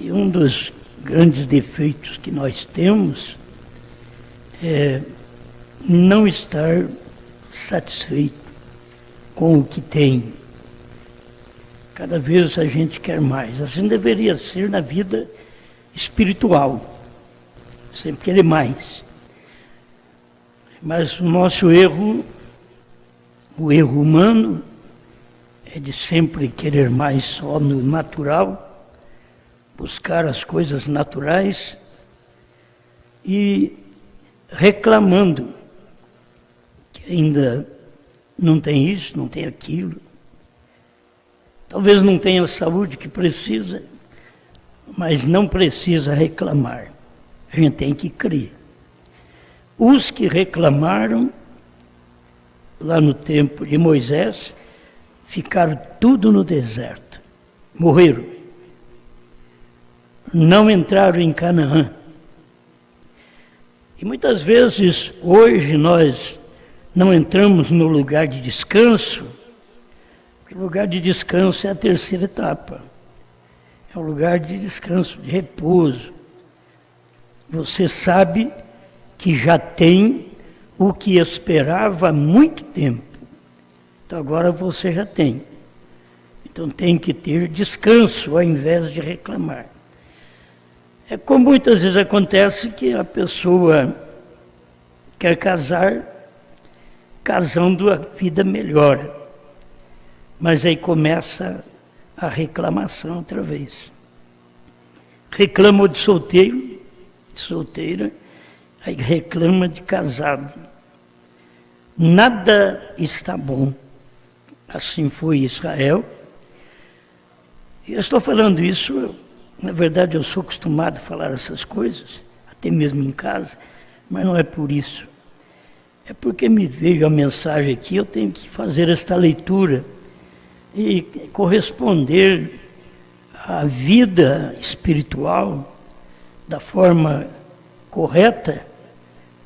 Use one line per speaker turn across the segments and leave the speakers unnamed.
que um dos grandes defeitos que nós temos é não estar satisfeito com o que tem. Cada vez a gente quer mais. Assim deveria ser na vida espiritual. Sempre querer mais. Mas o nosso erro, o erro humano, é de sempre querer mais só no natural, buscar as coisas naturais e reclamando que ainda não tem isso, não tem aquilo. Talvez não tenha a saúde que precisa, mas não precisa reclamar. A gente tem que crer. Os que reclamaram, lá no tempo de Moisés, ficaram tudo no deserto. Morreram. Não entraram em Canaã. E muitas vezes, hoje, nós não entramos no lugar de descanso, porque o lugar de descanso é a terceira etapa. É um lugar de descanso, de repouso. Você sabe que já tem o que esperava há muito tempo. Então agora você já tem. Então tem que ter descanso ao invés de reclamar. É como muitas vezes acontece que a pessoa quer casar, casando a vida melhora. Mas aí começa a reclamação outra vez. Reclama de solteiro, de solteira, aí reclama de casado. Nada está bom. Assim foi Israel. Eu estou falando isso, na verdade eu sou acostumado a falar essas coisas, até mesmo em casa, mas não é por isso. É porque me veio a mensagem aqui, eu tenho que fazer esta leitura e corresponder à vida espiritual da forma correta,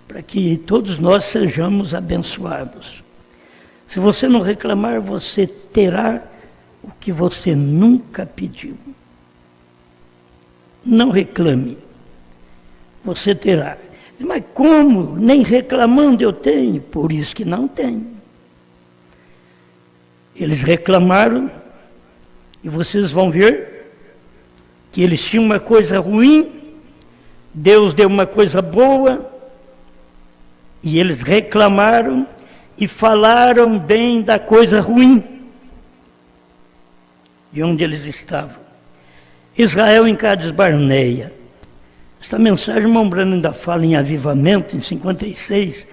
para que todos nós sejamos abençoados. Se você não reclamar, você terá o que você nunca pediu. Não reclame, você terá. Mas como? Nem reclamando eu tenho, por isso que não tenho. Eles reclamaram, e vocês vão ver que eles tinham uma coisa ruim, Deus deu uma coisa boa, e eles reclamaram e falaram bem da coisa ruim, de onde eles estavam. Israel em Cades Barneia. Esta mensagem, o irmão Branham ainda fala em avivamento, em 56.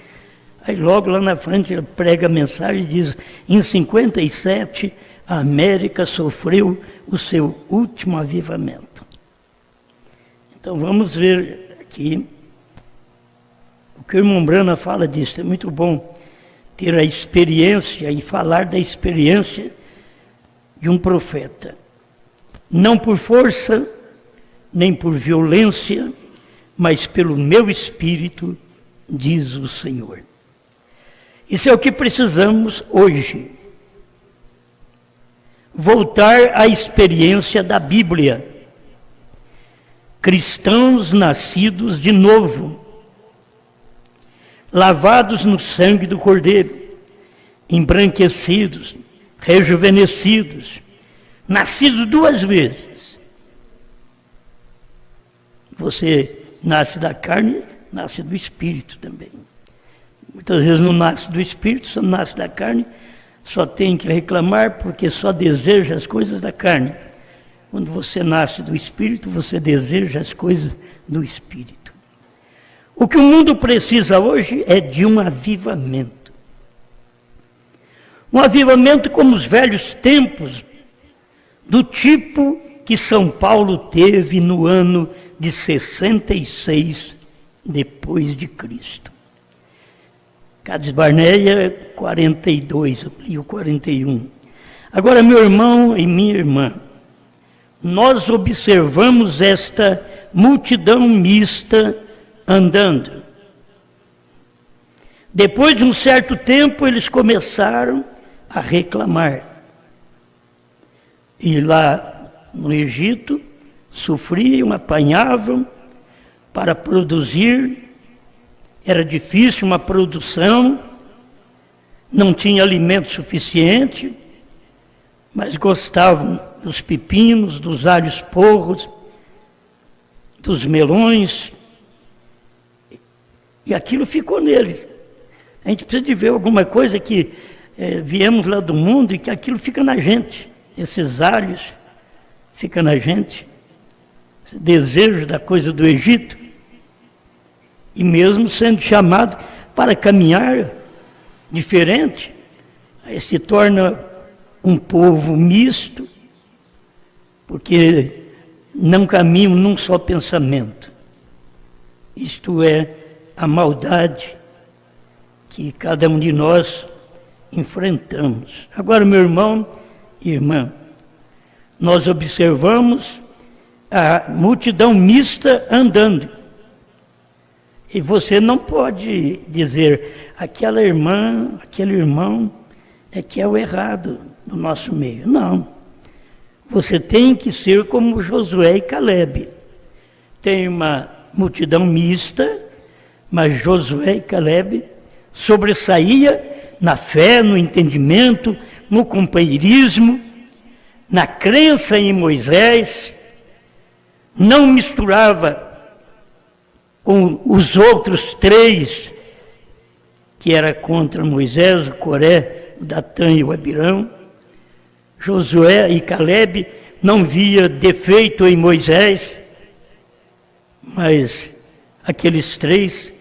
Aí logo lá na frente ele prega a mensagem e diz, em 57 a América sofreu o seu último avivamento. Então vamos ver aqui o que o irmão Branham fala disso. É muito bom ter a experiência e falar da experiência de um profeta. Não por força, nem por violência, mas pelo meu espírito, diz o Senhor. Isso é o que precisamos hoje. Voltar à experiência da Bíblia. Cristãos nascidos de novo, lavados no sangue do Cordeiro, embranquecidos, rejuvenescidos, nascidos duas vezes. Você nasce da carne, nasce do Espírito também. Muitas vezes não nasce do Espírito, só nasce da carne, só tem que reclamar porque só deseja as coisas da carne. Quando você nasce do Espírito, você deseja as coisas do Espírito. O que o mundo precisa hoje é de um avivamento. Um avivamento como os velhos tempos, do tipo que São Paulo teve no ano de 66 depois de Cristo. Cades Barneia, 42, eu li o 41. Agora, meu irmão e minha irmã, nós observamos esta multidão mista andando. Depois de um certo tempo, eles começaram a reclamar. E lá no Egito, sofriam, apanhavam para produzir, era difícil uma produção, não tinha alimento suficiente, mas gostavam dos pepinos, dos alhos porros, dos melões, e aquilo ficou neles. A gente precisa de ver alguma coisa que viemos lá do mundo e que aquilo fica na gente, esses alhos ficam na gente, esse desejo da coisa do Egito, e mesmo sendo chamado para caminhar diferente, aí se torna um povo misto, porque não caminham num só pensamento. Isto é a maldade que cada um de nós enfrentamos. Agora, meu irmão e irmã, nós observamos a multidão mista andando. E você não pode dizer, aquela irmã, aquele irmão é que é o errado no nosso meio. Não. Você tem que ser como Josué e Caleb. Tem uma multidão mista, mas Josué e Caleb sobressaía na fé, no entendimento, no companheirismo, na crença em Moisés, não misturava com os outros três, que era contra Moisés, o Coré, o Datã e o Abirão. Josué e Caleb não via defeito em Moisés, mas aqueles três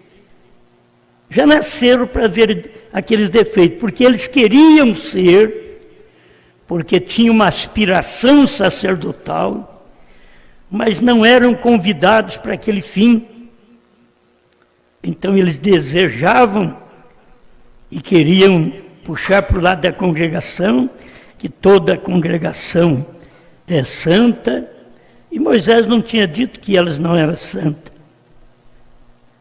já nasceram para ver aqueles defeitos, porque eles queriam ser, porque tinham uma aspiração sacerdotal, mas não eram convidados para aquele fim. Então eles desejavam e queriam puxar para o lado da congregação, que toda a congregação é santa, e Moisés não tinha dito que elas não eram santas.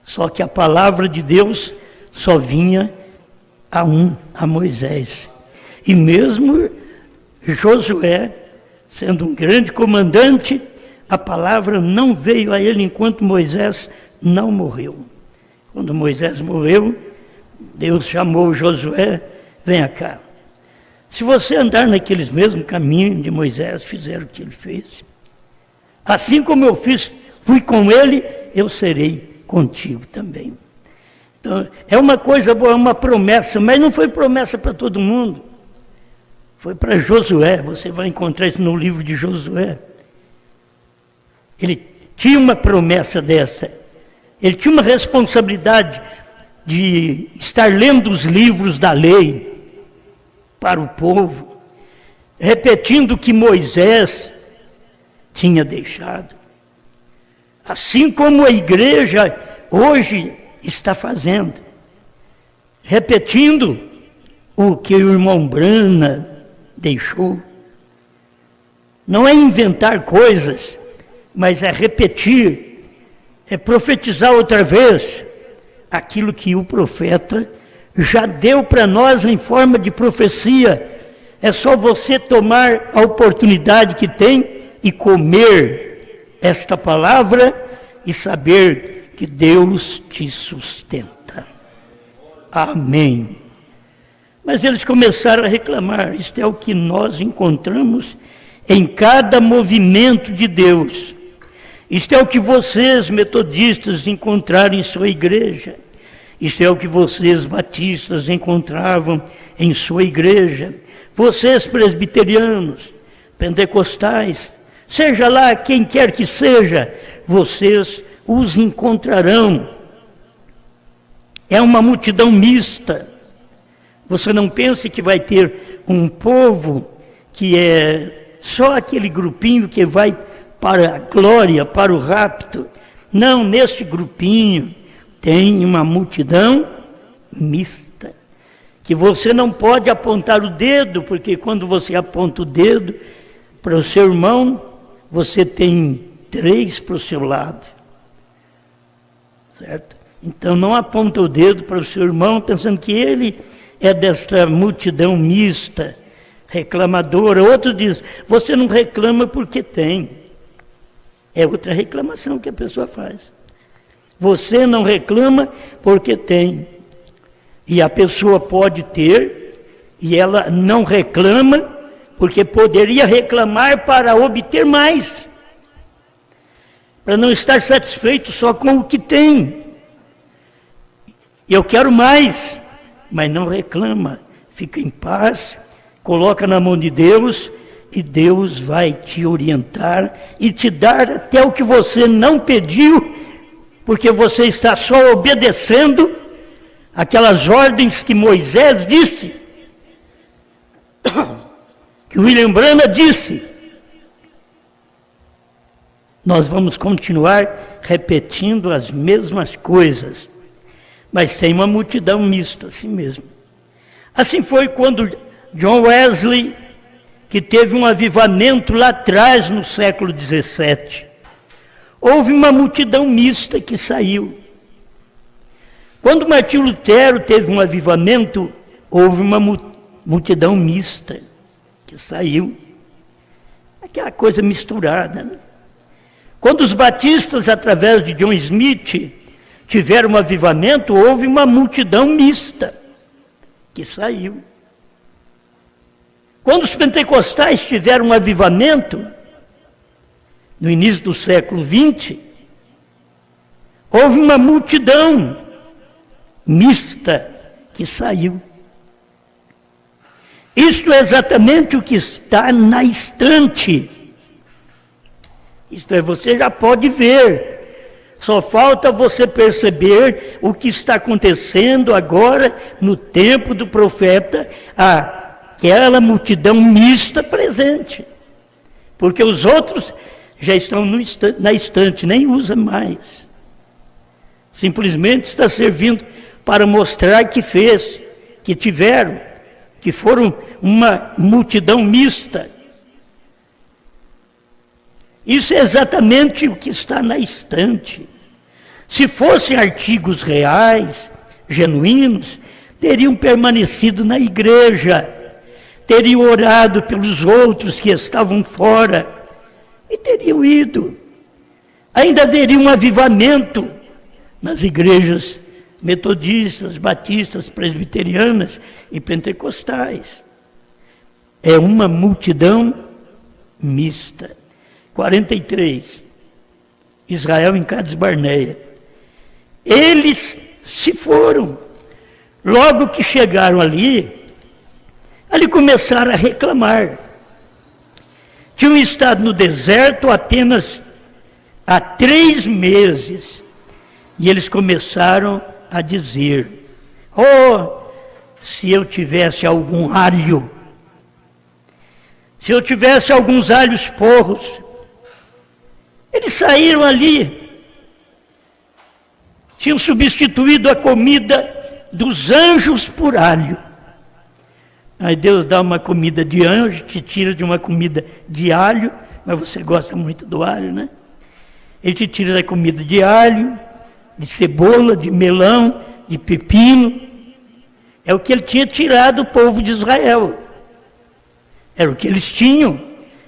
Só que a palavra de Deus só vinha a Moisés. E mesmo Josué, sendo um grande comandante, a palavra não veio a ele enquanto Moisés não morreu. Quando Moisés morreu, Deus chamou Josué, venha cá. Se você andar naqueles mesmos caminhos de Moisés, fizer o que ele fez. Assim como eu fui com ele, eu serei contigo também. Então, é uma coisa boa, é uma promessa, mas não foi promessa para todo mundo. Foi para Josué, você vai encontrar isso no livro de Josué. Ele tinha uma promessa dessa. Ele tinha uma responsabilidade de estar lendo os livros da lei para o povo, repetindo o que Moisés tinha deixado. Assim como a igreja hoje está fazendo, repetindo o que o irmão Brana deixou. Não é inventar coisas, mas é repetir, é profetizar outra vez aquilo que o profeta já deu para nós em forma de profecia. É só você tomar a oportunidade que tem e comer esta palavra e saber que Deus te sustenta. Amém. Mas eles começaram a reclamar. Isto é o que nós encontramos em cada movimento de Deus. Isto é o que vocês, metodistas, encontraram em sua igreja. Isto é o que vocês, batistas, encontravam em sua igreja. Vocês, presbiterianos, pentecostais, seja lá quem quer que seja, vocês os encontrarão. É uma multidão mista. Você não pense que vai ter um povo que é só aquele grupinho que vai para a glória, para o rapto. Não, nesse grupinho tem uma multidão mista, que você não pode apontar o dedo, porque quando você aponta o dedo para o seu irmão, você tem 3 para o seu lado, certo? Então não aponta o dedo para o seu irmão pensando que ele é desta multidão mista, reclamadora. Outro diz, você não reclama porque tem. É outra reclamação que a pessoa faz. Você não reclama porque tem. E a pessoa pode ter, e ela não reclama porque poderia reclamar para obter mais. Para não estar satisfeito só com o que tem. Eu quero mais, mas não reclama. Fica em paz, coloca na mão de Deus, e Deus vai te orientar e te dar até o que você não pediu, porque você está só obedecendo aquelas ordens que Moisés disse, que William Branham disse. Nós vamos continuar repetindo as mesmas coisas, mas tem uma multidão mista, assim mesmo. Assim foi quando John Wesley, que teve um avivamento lá atrás, no século XVII. Houve uma multidão mista que saiu. Quando Martinho Lutero teve um avivamento, houve uma multidão mista que saiu. Aquela coisa misturada, né? Quando os batistas, através de John Smith, tiveram um avivamento, houve uma multidão mista que saiu. Quando os pentecostais tiveram um avivamento, no início do século XX, houve uma multidão mista que saiu. Isto é exatamente o que está na estante. Isto é, você já pode ver. Só falta você perceber o que está acontecendo agora no tempo do profeta, aquela multidão mista presente. Porque os outros já estão na estante, nem usa mais. Simplesmente está servindo para mostrar que fez, que tiveram, que foram uma multidão mista. Isso é exatamente o que está na estante. Se fossem artigos reais, genuínos, teriam permanecido na igreja, teriam orado pelos outros que estavam fora e teriam ido. Ainda haveria um avivamento nas igrejas metodistas, batistas, presbiterianas e pentecostais. É uma multidão mista. 43, Israel em Cades Barneia. Eles se foram. Logo que chegaram ali começaram a reclamar. Tinham estado no deserto apenas há 3 meses. E eles começaram a dizer: oh, se eu tivesse algum alho, se eu tivesse alguns alhos porros. Eles saíram ali, tinham substituído a comida dos anjos por alho. Aí Deus dá uma comida de anjo, te tira de uma comida de alho, mas você gosta muito do alho, né? Ele te tira da comida de alho, de cebola, de melão, de pepino. É o que ele tinha tirado do povo de Israel. Era o que eles tinham.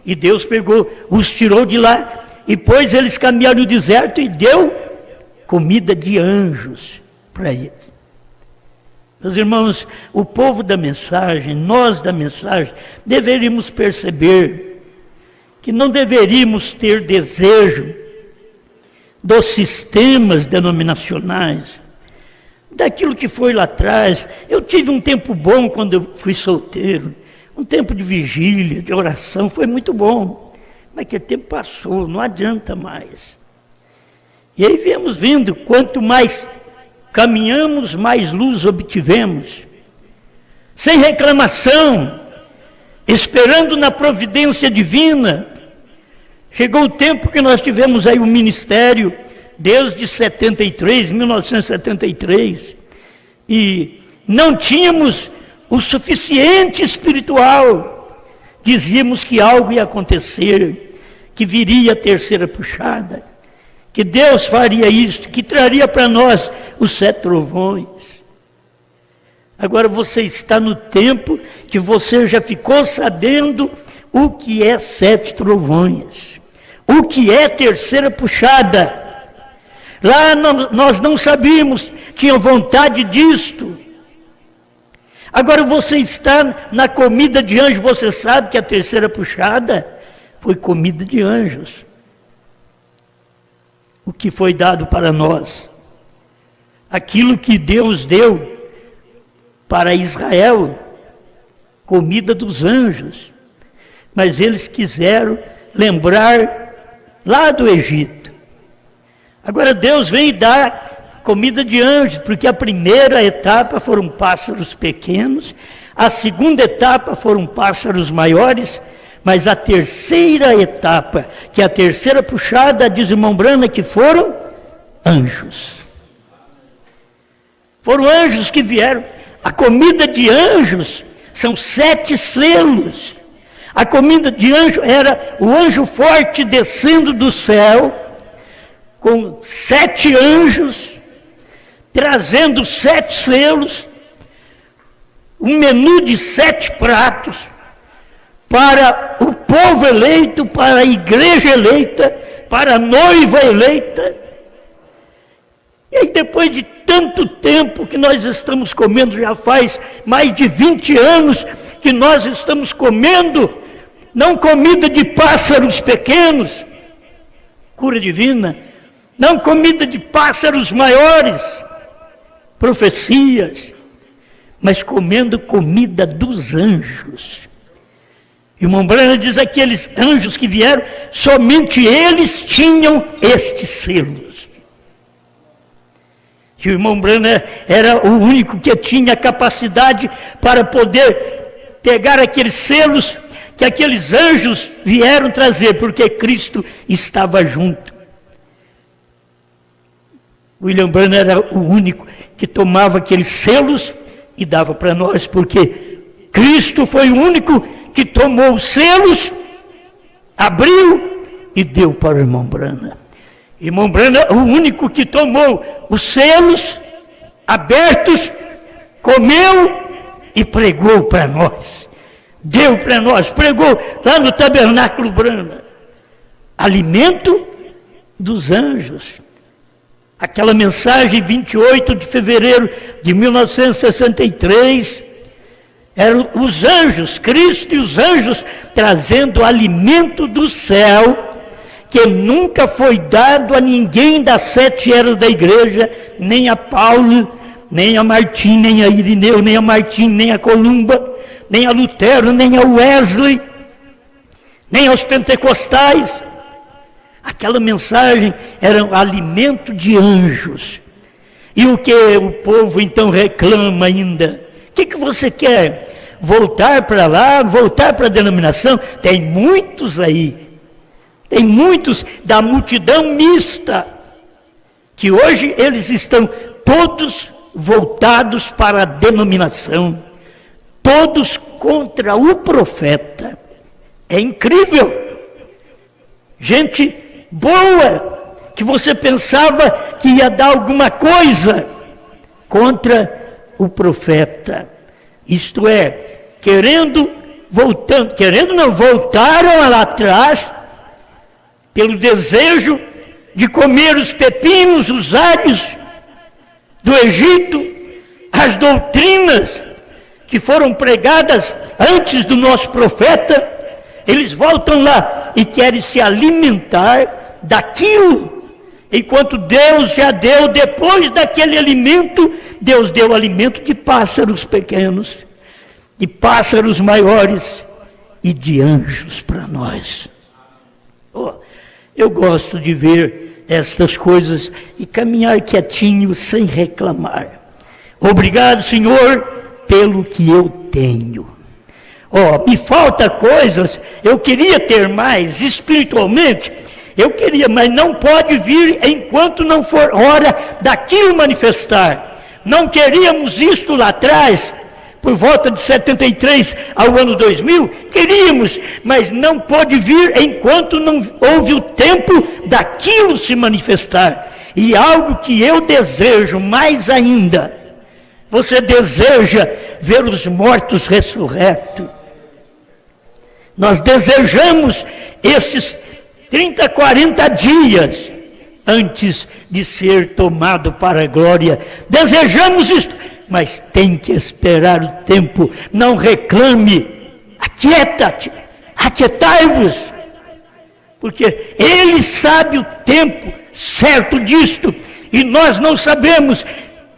E Deus pegou, os tirou de lá, e pôs eles caminhar no deserto e deu comida de anjos para eles. Meus irmãos, o povo da mensagem, nós da mensagem, deveríamos perceber que não deveríamos ter desejo dos sistemas denominacionais, daquilo que foi lá atrás. Eu tive um tempo bom quando eu fui solteiro, um tempo de vigília, de oração, foi muito bom. Mas aquele tempo passou, não adianta mais. E aí viemos vindo, quanto mais caminhamos, mais luz obtivemos. Sem reclamação, esperando na providência divina. Chegou o tempo que nós tivemos aí o ministério, desde 1973, e não tínhamos o suficiente espiritual. Dizíamos que algo ia acontecer, que viria a terceira puxada, que Deus faria isto, que traria para nós os 7 trovões. Agora você está no tempo que você já ficou sabendo o que é 7 trovões, o o que é terceira puxada. Lá nós não sabíamos, tinha vontade disto. Agora você está na comida de anjos, você sabe que a terceira puxada foi comida de anjos. O que foi dado para nós, aquilo que Deus deu para Israel, comida dos anjos. Mas eles quiseram lembrar lá do Egito. Agora Deus vem dar comida de anjos, porque a primeira etapa foram pássaros pequenos, a segunda etapa foram pássaros maiores, mas a terceira etapa, que é a terceira puxada, diz o irmão Brana, que foram anjos. Foram anjos que vieram. A comida de anjos são 7 selos. A comida de anjo era o anjo forte descendo do céu, com 7 anjos, trazendo 7 selos, um menu de 7 pratos, para o povo eleito, para a igreja eleita, para a noiva eleita. E aí depois de tanto tempo que nós estamos comendo, já faz mais de 20 anos que nós estamos comendo, não comida de pássaros pequenos, cura divina, não comida de pássaros maiores, profecias, mas comendo comida dos anjos. Irmão Brana diz: aqueles anjos que vieram, somente eles tinham estes selos. E o irmão Brana era o único que tinha capacidade para poder pegar aqueles selos que aqueles anjos vieram trazer, porque Cristo estava junto. William Branham era o único que tomava aqueles selos e dava para nós, porque Cristo foi o único que tomou os selos, abriu e deu para o irmão Branham. Irmão Branham é o único que tomou os selos abertos, comeu e pregou para nós. Deu para nós, pregou lá no tabernáculo Branham. Alimento dos anjos. Aquela mensagem, 28 de fevereiro de 1963, eram os anjos, Cristo e os anjos, trazendo alimento do céu, que nunca foi dado a ninguém das 7 eras da igreja, nem a Paulo, nem a Martim, nem a Irineu, nem a Martim, nem a Columba, nem a Lutero, nem a Wesley, nem aos pentecostais. Aquela mensagem era um alimento de anjos. E o que o povo então reclama ainda? O que você quer? Voltar para lá, voltar para a denominação? Tem muitos aí. Tem muitos da multidão mista, que hoje eles estão todos voltados para a denominação, todos contra o profeta. É incrível. Gente boa, que você pensava que ia dar alguma coisa, contra o profeta. Isto é, voltaram lá atrás, pelo desejo de comer os pepinos, os alhos do Egito, as doutrinas que foram pregadas antes do nosso profeta. Eles voltam lá e querem se alimentar daquilo, enquanto Deus já deu, depois daquele alimento, Deus deu alimento de pássaros pequenos, de pássaros maiores e de anjos para nós. Eu gosto de ver estas coisas e caminhar quietinho, sem reclamar. Obrigado, Senhor, pelo que eu tenho. Me falta coisas, eu queria ter mais espiritualmente, eu queria, mas não pode vir enquanto não for hora daquilo manifestar. Não queríamos isto lá atrás, por volta de 73 ao ano 2000, queríamos, mas não pode vir enquanto não houve o tempo daquilo se manifestar. E algo que eu desejo mais ainda, você deseja ver os mortos ressurretos. Nós desejamos esses 30, 40 dias antes de ser tomado para a glória. Desejamos isto, mas tem que esperar o tempo. Não reclame, aquieta-te, aquietai-vos, porque Ele sabe o tempo certo disto, e nós não sabemos.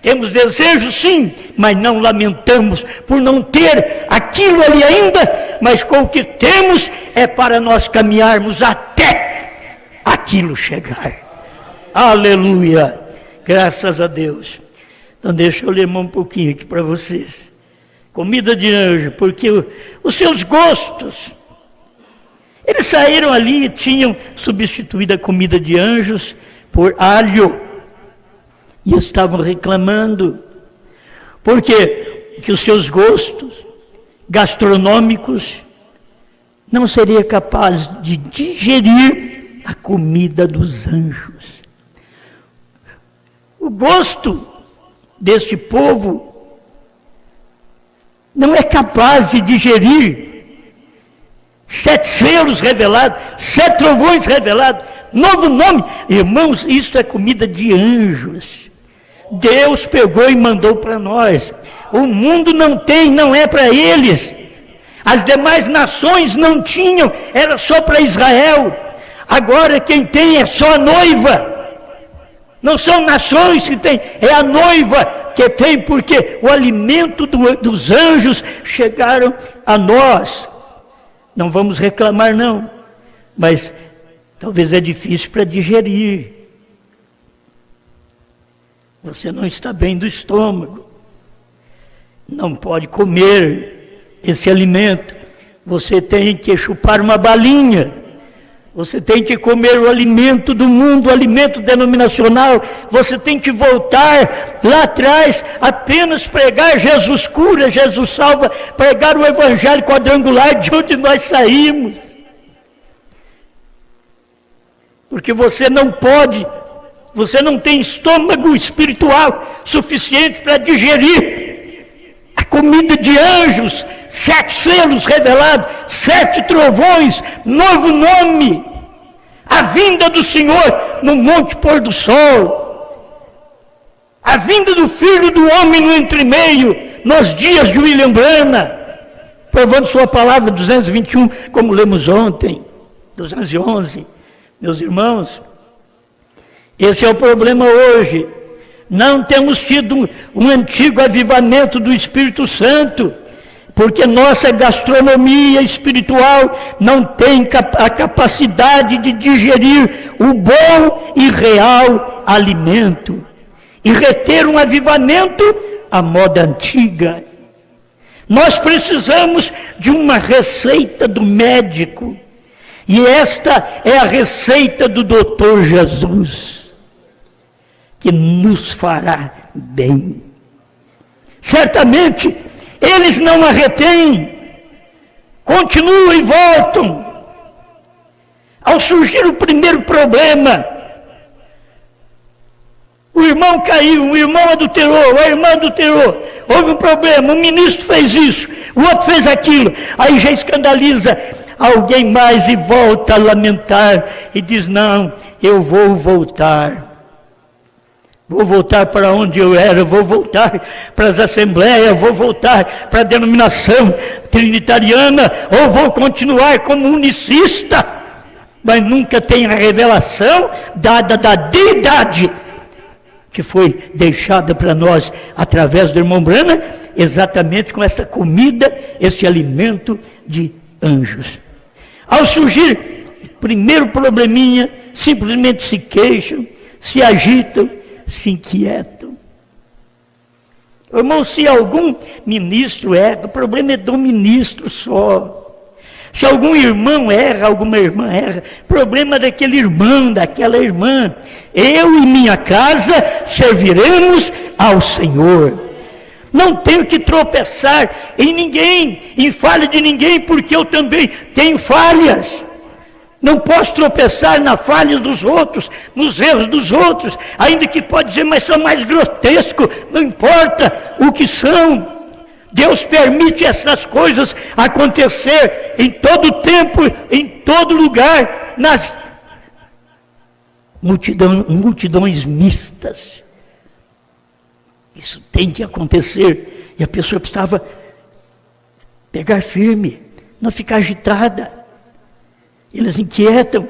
Temos desejo sim, mas não lamentamos por não ter aquilo ali ainda, mas com o que temos é para nós caminharmos até aquilo chegar. Aleluia, graças a Deus. Então deixa eu ler um pouquinho aqui para vocês. Comida de anjo, porque os seus gostos, eles saíram ali e tinham substituído a comida de anjos por alho. E estavam reclamando, porque que os seus gostos gastronômicos não seria capaz de digerir a comida dos anjos. O gosto deste povo não é capaz de digerir 7 selos revelados, 7 trovões revelados, novo nome. Irmãos, isso é comida de anjos. Deus pegou e mandou para nós. O mundo não tem, não é para eles. As demais nações não tinham, era só para Israel. Agora quem tem é só a noiva. Não são nações que tem, é a noiva que tem, porque o alimento dos anjos chegaram a nós. Não vamos reclamar não, mas talvez é difícil para digerir. Você não está bem do estômago, não pode comer esse alimento, você tem que chupar uma balinha, você tem que comer o alimento do mundo, o alimento denominacional, você tem que voltar lá atrás, apenas pregar Jesus cura, Jesus salva, pregar o evangelho quadrangular de onde nós saímos, porque você não pode. Você não tem estômago espiritual suficiente para digerir a comida de anjos, 7 selos revelados, 7 trovões, novo nome, a vinda do Senhor no monte pôr do sol, a vinda do Filho do Homem no entremeio, nos dias de William Branham, provando sua palavra 221, como lemos ontem, 211, meus irmãos. Esse é o problema hoje. Não temos tido um antigo avivamento do Espírito Santo, porque nossa gastronomia espiritual não tem a capacidade de digerir o bom e real alimento e reter um avivamento à moda antiga. Nós precisamos de uma receita do médico, e esta é a receita do Doutor Jesus, que nos fará bem. Certamente, eles não a retêm, continuam e voltam. Ao surgir o primeiro problema, o irmão caiu, o irmão adulterou, a irmã adulterou, houve um problema, o ministro fez isso, o outro fez aquilo, aí já escandaliza alguém mais e volta a lamentar e diz: não, eu vou voltar. Vou voltar para onde eu era, vou voltar para as assembleias, vou voltar para a denominação trinitariana, ou vou continuar como unicista, mas nunca tem a revelação dada da deidade que foi deixada para nós através do irmão Branham, exatamente com esta comida, esse alimento de anjos. Ao surgir o primeiro probleminha, simplesmente se queixam, se agitam, se inquietam. Irmão, se algum ministro erra, o problema é do ministro só. Se algum irmão erra, alguma irmã erra, problema daquele irmão, daquela irmã. Eu e minha casa serviremos ao Senhor. Não tenho que tropeçar em ninguém, em falha de ninguém, porque eu também tenho falhas. Não posso tropeçar na falha dos outros, nos erros dos outros, ainda que pode dizer, mas são mais grotescos, não importa o que são. Deus permite essas coisas acontecer em todo tempo, em todo lugar, nas multidões mistas. Isso tem que acontecer. E a pessoa precisava pegar firme, não ficar agitada. Eles inquietam,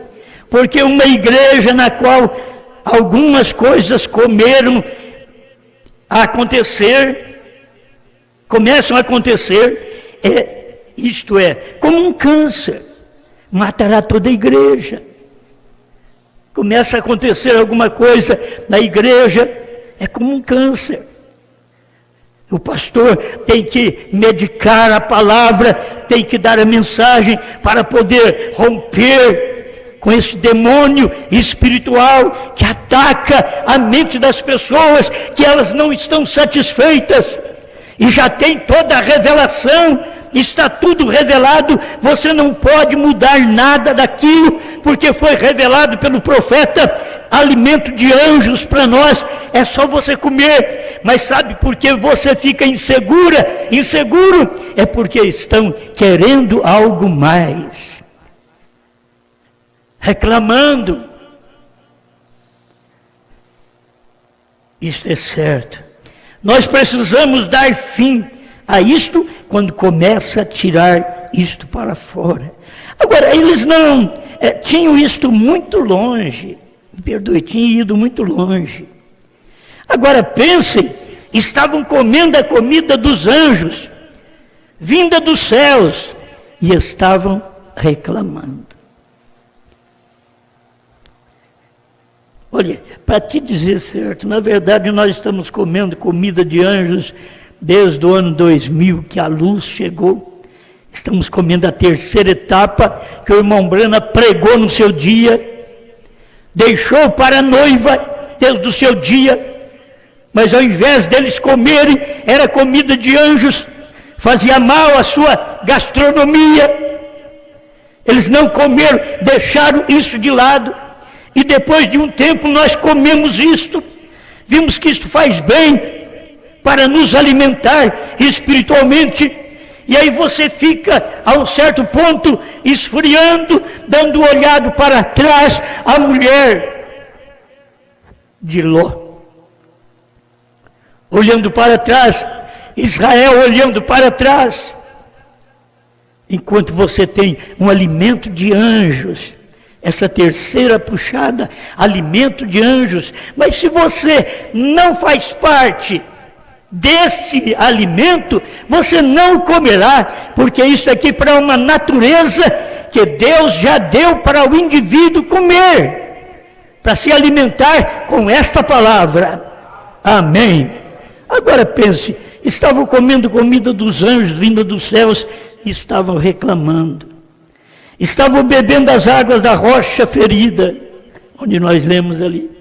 porque uma igreja na qual algumas coisas começam a acontecer, isto é, como um câncer, matará toda a igreja. Começa a acontecer alguma coisa na igreja, é como um câncer. O pastor tem que medicar a palavra, tem que dar a mensagem para poder romper com esse demônio espiritual que ataca a mente das pessoas, que elas não estão satisfeitas. E já tem toda a revelação, está tudo revelado, você não pode mudar nada daquilo, porque foi revelado pelo profeta, alimento de anjos para nós, é só você comer. Mas sabe por que você fica inseguro? É porque estão querendo algo mais, reclamando. Isto é certo. Nós precisamos dar fim a isto quando começa a tirar isto para fora. Agora, eles não tinham isto muito longe, me perdoe, tinham ido muito longe. Agora pensem, estavam comendo a comida dos anjos, vinda dos céus, e estavam reclamando. Olha, para te dizer certo, na verdade nós estamos comendo comida de anjos desde o ano 2000, que a luz chegou. Estamos comendo a terceira etapa que o irmão Brana pregou no seu dia, deixou para a noiva desde o seu dia, mas ao invés deles comerem, era comida de anjos, fazia mal à sua gastronomia. Eles não comeram, deixaram isso de lado, e depois de um tempo nós comemos isto, vimos que isto faz bem para nos alimentar espiritualmente, e aí você fica a um certo ponto esfriando, dando olhado para trás, a mulher de Ló, olhando para trás, Israel olhando para trás, enquanto você tem um alimento de anjos, essa terceira puxada, alimento de anjos. Mas se você não faz parte deste alimento, você não comerá, porque isso aqui para uma natureza que Deus já deu para o indivíduo comer, para se alimentar com esta palavra. Amém. Agora pense, estavam comendo comida dos anjos vinda dos céus e estavam reclamando. Estavam bebendo as águas da rocha ferida, onde nós lemos ali.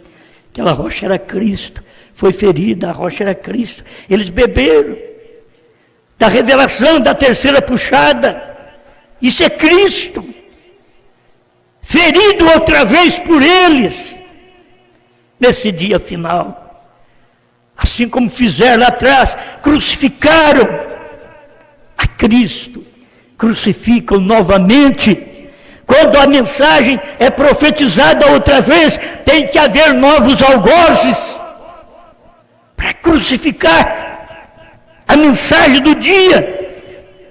Aquela rocha era Cristo, foi ferida, a rocha era Cristo. Eles beberam da revelação da terceira puxada. Isso é Cristo, ferido outra vez por eles, nesse dia final. Assim como fizeram lá atrás, crucificaram a Cristo, crucificam novamente. Quando a mensagem é profetizada outra vez, tem que haver novos algozes para crucificar a mensagem do dia,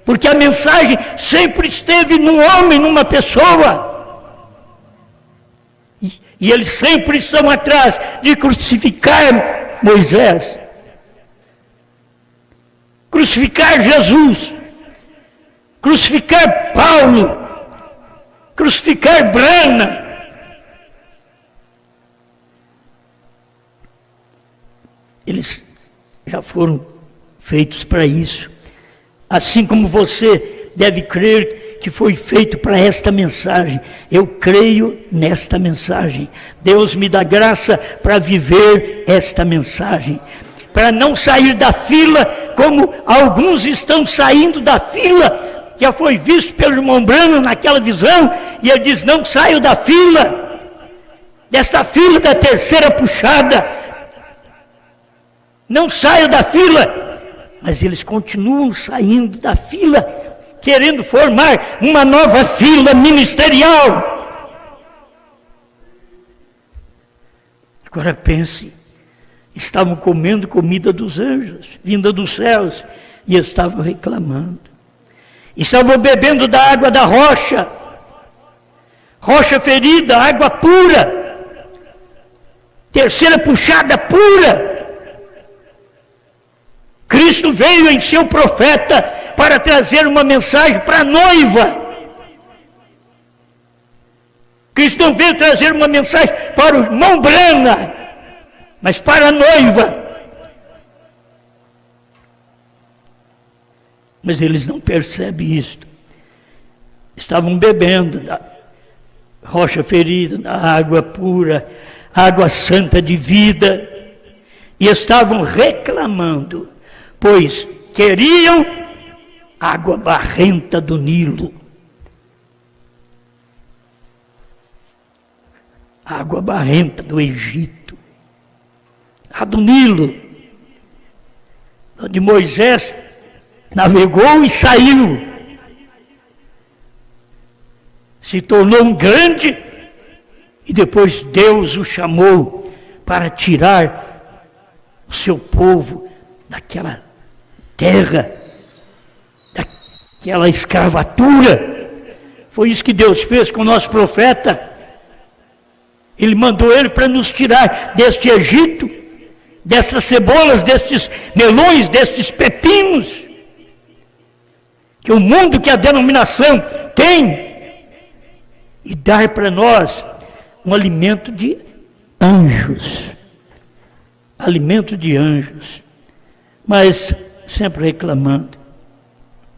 porque a mensagem sempre esteve num homem, numa pessoa, e eles sempre estão atrás de crucificar Moisés, crucificar Jesus, crucificar Paulo, crucificar Brana. Eles já foram feitos para isso. Assim como você deve crer que foi feito para esta mensagem. Eu creio nesta mensagem. Deus me dá graça para viver esta mensagem. Para não sair da fila como alguns estão saindo da fila. Já foi visto pelo irmão Brano naquela visão, e ele diz: não saio da fila, desta fila da terceira puxada, não saio da fila, mas eles continuam saindo da fila, querendo formar uma nova fila ministerial. Agora pense, estavam comendo comida dos anjos, vinda dos céus, e estavam reclamando. Estavam bebendo da água da rocha, rocha ferida, água pura, terceira puxada pura. Cristo veio em seu profeta para trazer uma mensagem para a noiva. Cristo não veio trazer uma mensagem para o irmão Brana, mas para a noiva. Mas eles não percebem isto. Estavam bebendo da rocha ferida, da água pura, água santa de vida, e estavam reclamando, pois queriam água barrenta do Nilo. Água barrenta do Egito, a do Nilo, onde Moisés navegou e saiu, se tornou um grande, e depois Deus o chamou para tirar o seu povo daquela terra, daquela escravatura. Foi isso que Deus fez com o nosso profeta. Ele mandou ele para nos tirar deste Egito, dessas cebolas, destes melões, destes pepinos, que o mundo, que a denominação tem, e dar para nós um alimento de anjos. Alimento de anjos. Mas sempre reclamando.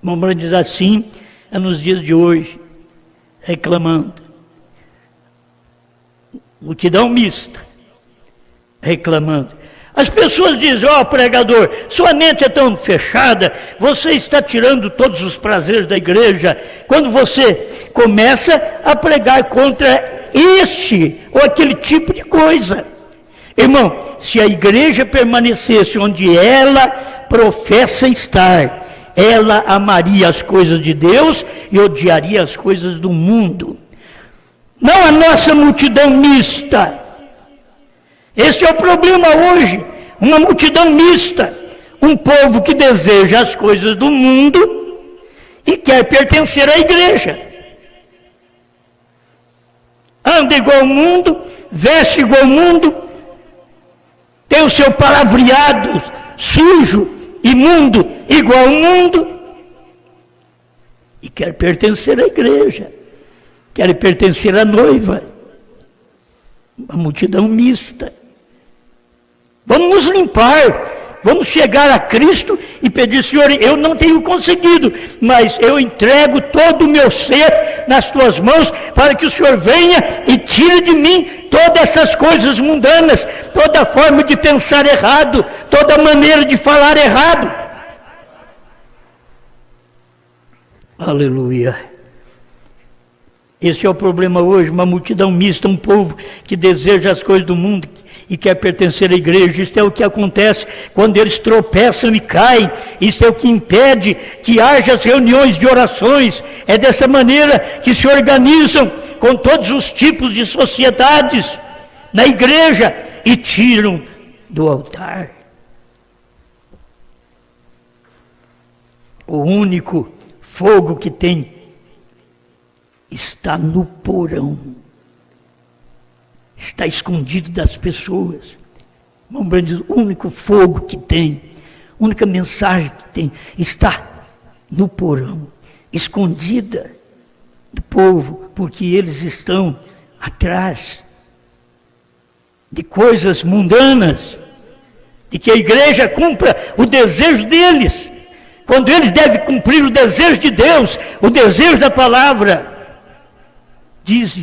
Vamos dizer assim, é nos dias de hoje, reclamando. Multidão mista, reclamando. As pessoas dizem, ó pregador, sua mente é tão fechada, você está tirando todos os prazeres da igreja, quando você começa a pregar contra este ou aquele tipo de coisa. Irmão, se a igreja permanecesse onde ela professa estar, ela amaria as coisas de Deus e odiaria as coisas do mundo. Não a nossa multidão mista. Esse é o problema hoje, uma multidão mista, um povo que deseja as coisas do mundo e quer pertencer à igreja. Anda igual ao mundo, veste igual ao mundo, tem o seu palavreado sujo, imundo, igual ao mundo, e quer pertencer à igreja. Querem pertencer à noiva, uma multidão mista. Vamos nos limpar, vamos chegar a Cristo e pedir, Senhor, eu não tenho conseguido, mas eu entrego todo o meu ser nas tuas mãos, para que o Senhor venha e tire de mim todas essas coisas mundanas, toda forma de pensar errado, toda maneira de falar errado. Aleluia. Esse é o problema hoje, uma multidão mista, um povo que deseja as coisas do mundo e quer pertencer à igreja. Isso é o que acontece quando eles tropeçam e caem. Isso é o que impede que haja as reuniões de orações. É dessa maneira que se organizam com todos os tipos de sociedades na igreja e tiram do altar. O único fogo que tem está no porão, está escondido das pessoas. O único fogo que tem, a única mensagem que tem, está no porão, escondida do povo, porque eles estão atrás de coisas mundanas, de que a igreja cumpra o desejo deles, quando eles devem cumprir o desejo de Deus, o desejo da palavra. Diz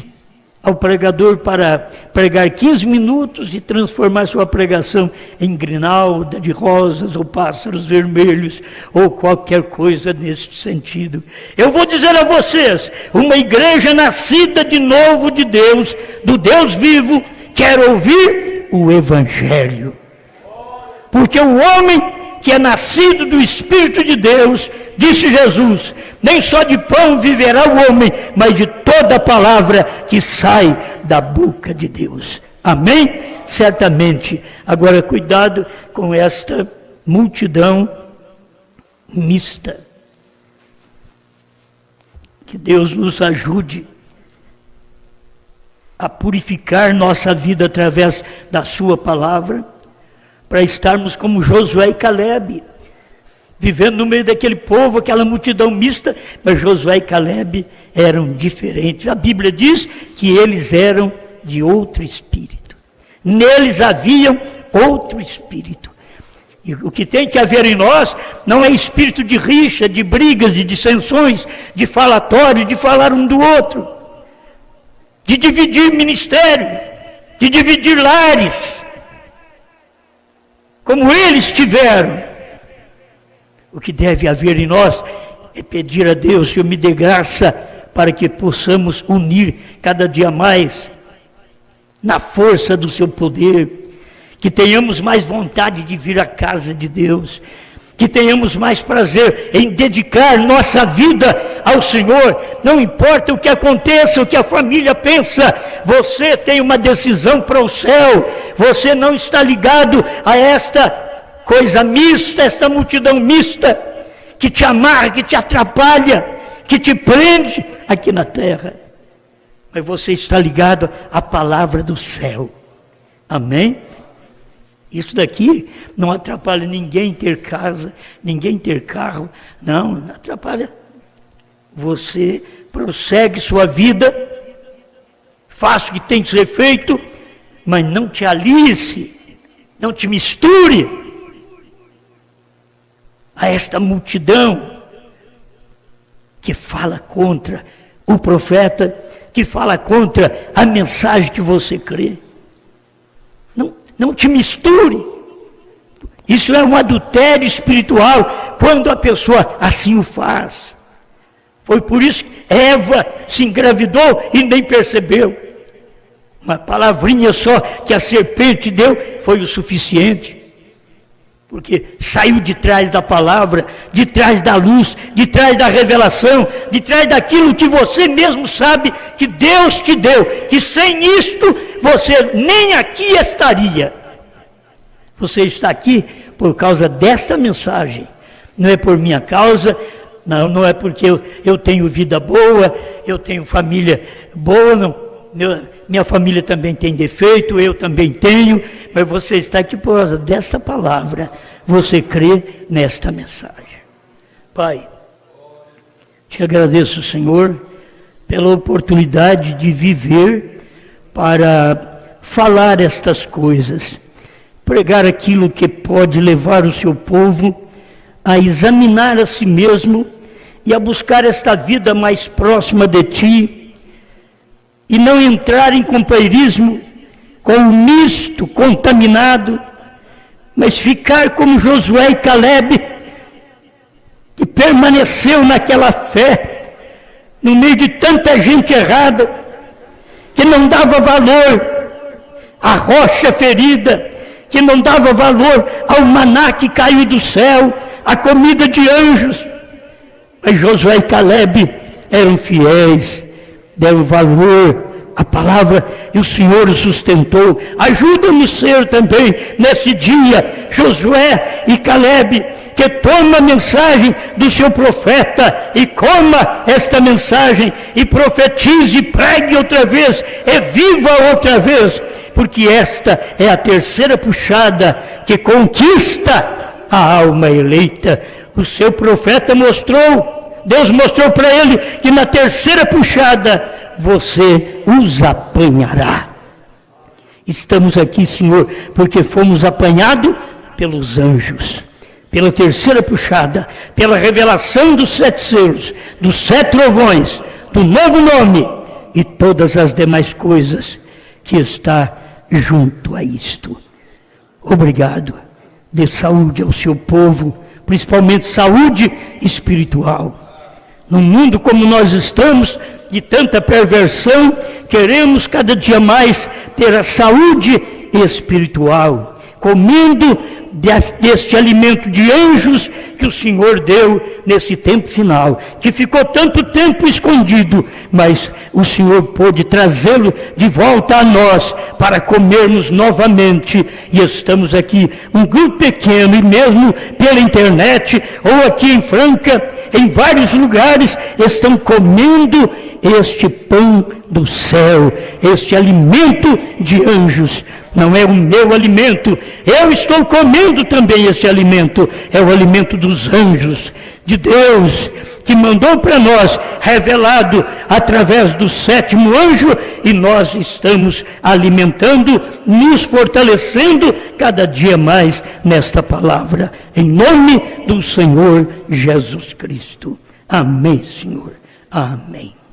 ao pregador para pregar 15 minutos e transformar sua pregação em grinalda de rosas ou pássaros vermelhos ou qualquer coisa nesse sentido. Eu vou dizer a vocês, uma igreja nascida de novo de Deus, do Deus vivo, quer ouvir o Evangelho. Porque o homem que é nascido do Espírito de Deus, disse Jesus, nem só de pão viverá o homem, mas de toda a palavra que sai da boca de Deus. Amém? Certamente. Agora, cuidado com esta multidão mista. Que Deus nos ajude a purificar nossa vida através da sua palavra, para estarmos como Josué e Calebe, vivendo no meio daquele povo, aquela multidão mista, mas Josué e Calebe eram diferentes. A Bíblia diz que eles eram de outro espírito. Neles havia outro espírito. E o que tem que haver em nós não é espírito de rixa, de brigas, de dissensões, de falatório, de falar um do outro, de dividir ministério, de dividir lares, como eles tiveram. O que deve haver em nós é pedir a Deus: Senhor, me dê graça para que possamos unir cada dia mais na força do seu poder, que tenhamos mais vontade de vir à casa de Deus, que tenhamos mais prazer em dedicar nossa vida ao Senhor. Não importa o que aconteça, o que a família pensa, você tem uma decisão para o céu. Você não está ligado a esta coisa mista, esta multidão mista, que te amarra, que te atrapalha, que te prende aqui na terra. Mas você está ligado à palavra do céu. Amém? Isso daqui não atrapalha ninguém ter casa, ninguém ter carro. Não atrapalha. Você prossegue sua vida, faça o que tem que ser feito, mas não te alice, não te misture a esta multidão que fala contra o profeta, que fala contra a mensagem que você crê. Não te misture. Isso é um adultério espiritual quando a pessoa assim o faz. Foi por isso que Eva se engravidou e nem percebeu. Uma palavrinha só que a serpente deu foi o suficiente. Porque saiu de trás da palavra, de trás da luz, de trás da revelação, de trás daquilo que você mesmo sabe que Deus te deu, que sem isto você nem aqui estaria. Você está aqui por causa desta mensagem, não é por minha causa, não é porque eu tenho vida boa, eu tenho família boa, não. Minha família também tem defeito, eu também tenho, mas você está aqui por causa desta palavra, você crê nesta mensagem. Pai, te agradeço, Senhor, pela oportunidade de viver para falar estas coisas, pregar aquilo que pode levar o seu povo a examinar a si mesmo e a buscar esta vida mais próxima de Ti, e não entrar em companheirismo com o misto, contaminado, mas ficar como Josué e Calebe, que permaneceu naquela fé, no meio de tanta gente errada, que não dava valor à rocha ferida, que não dava valor ao maná que caiu do céu, à comida de anjos. Mas Josué e Calebe eram fiéis, deram valor à palavra e o Senhor o sustentou. Ajuda-me a ser também nesse dia Josué e Calebe, que toma a mensagem do seu profeta e coma esta mensagem e profetize, pregue outra vez e viva outra vez, porque esta é a terceira puxada que conquista a alma eleita. O seu profeta mostrou, Deus mostrou para ele que na terceira puxada você os apanhará. Estamos aqui, Senhor, porque fomos apanhados pelos anjos, pela terceira puxada, pela revelação dos 7 selos, dos 7 trovões, do novo nome e todas as demais coisas que está junto a isto. Obrigado. Dê saúde ao seu povo, principalmente saúde espiritual. No mundo como nós estamos, de tanta perversão, queremos cada dia mais ter a saúde espiritual, comendo deste alimento de anjos que o Senhor deu nesse tempo final, que ficou tanto tempo escondido, mas o Senhor pôde trazê-lo de volta a nós para comermos novamente. E estamos aqui, um grupo pequeno, e mesmo pela internet ou aqui em Franca, em vários lugares, estão comendo este pão do céu, este alimento de anjos. Não é o meu alimento, eu estou comendo também esse alimento, é o alimento dos anjos, de Deus, que mandou para nós, revelado através do 7º anjo, e nós estamos alimentando, nos fortalecendo cada dia mais nesta palavra, em nome do Senhor Jesus Cristo. Amém, Senhor. Amém.